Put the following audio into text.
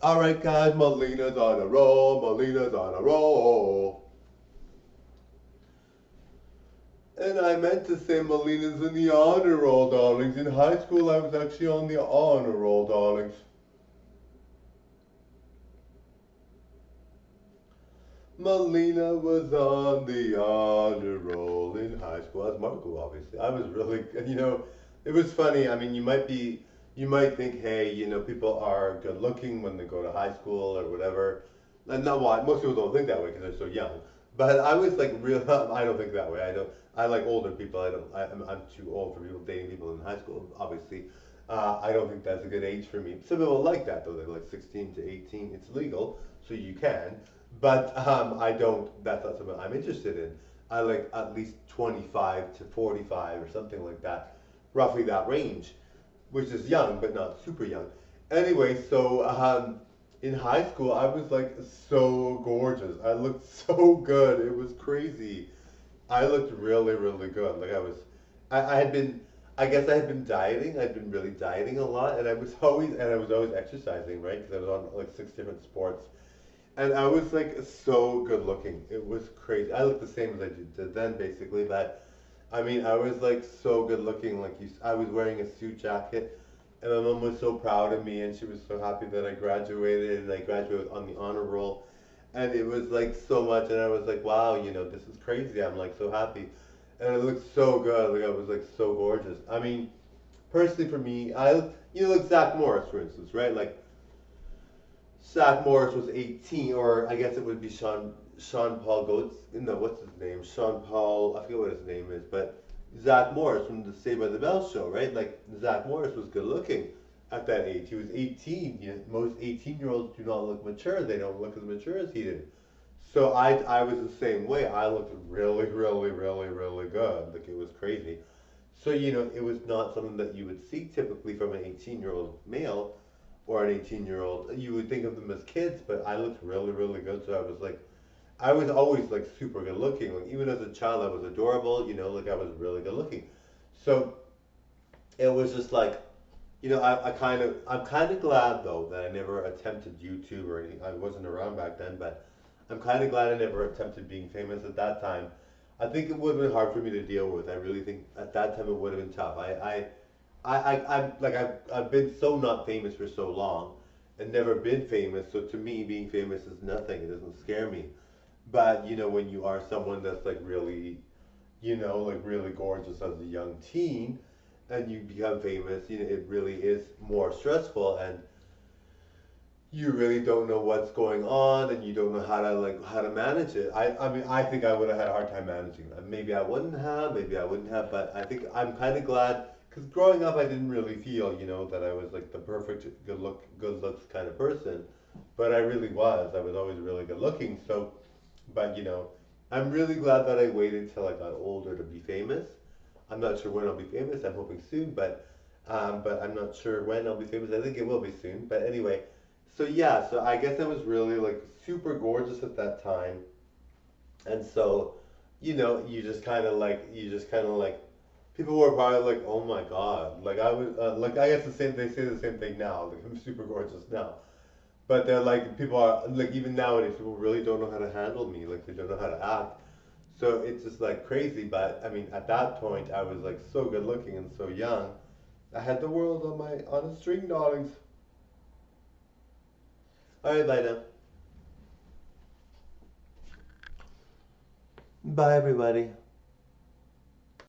Alright guys, Melina's on a roll, Melina's on a roll. And I meant to say Melina's in the honor roll, darlings. In high school I was actually on the honor roll, darlings. Melina was on the honor roll in high school. As Marco, obviously. I was really, it was funny. I mean, you might think, hey, people are good looking when they go to high school or whatever. And not why, most people don't think that way because they're so young. But I was like, real, I don't think that way. I like older people. I'm too old for people dating people in high school, obviously. I don't think that's a good age for me. Some people like that though. They're like 16 to 18. It's legal, so you can. But I don't. That's not something I'm interested in. I like at least 25 to 45 or something like that, roughly that range, which is young but not super young. Anyway, so in high school I was like so gorgeous. I looked so good. It was crazy. I looked really, really good. Like I had been, I guess I had been dieting. I'd been really dieting a lot, and I was always exercising, right? Because I was on like 6 different sports, and I was like so good looking. It was crazy. I looked the same as I did then, basically, but I mean, I was like so good looking. I was wearing a suit jacket, and my mom was so proud of me, and she was so happy that I graduated, and I graduated on the honor roll, and it was like so much, and I was like, wow, this is crazy. I'm like so happy, and it looked so good. Like I was like so gorgeous. I mean, personally for me, like Zach Morris, for instance, right? Like Zach Morris was 18, or I guess it would be Sean Paul Goats. No, what's his name? Sean Paul. I forget what his name is, but Zach Morris from the Saved by the Bell show, right? Like Zach Morris was good looking at that age. He was 18. Most 18-year-olds do not look mature. They don't look as mature as he did. So I was the same way. I looked really, really, really, really good. Like it was crazy. So it was not something that you would see typically from an 18-year-old male or an 18-year-old. You would think of them as kids, but I looked really, really good. So I was always like super good looking. Like even as a child, I was adorable. Like I was really good looking. So it was just like, I'm kind of glad though that I never attempted YouTube or anything. I wasn't around back then, but I'm kind of glad I never attempted being famous at that time. I think it would have been hard for me to deal with. I really think at that time it would have been tough. I'm like I've been so not famous for so long, and never been famous. So to me, being famous is nothing. It doesn't scare me. But when you are someone that's like really, like really gorgeous as a young teen, and you become famous, it really is more stressful, and you really don't know what's going on, and you don't know how to manage it. I mean, I think I would have had a hard time managing that. Maybe I wouldn't have, maybe I wouldn't have, but I think I'm kind of glad because growing up I didn't really feel, that I was like the perfect good looks kind of person, but I really was. I was always really good looking. So, but I'm really glad that I waited till I got older to be famous. I'm not sure when I'll be famous. I'm hoping soon, but I'm not sure when I'll be famous. I think it will be soon. But anyway, so yeah, so I guess I was really like super gorgeous at that time, and so you just kind of like people were probably like, oh my God, like I was like I guess the same they say the same thing now. Like I'm super gorgeous now, but they're like people are like even nowadays people really don't know how to handle me. Like they don't know how to act. So it's just like crazy. But I mean, at that point, I was like so good looking and so young. I had the world on a string, darlings. All right, bye now. Bye, everybody.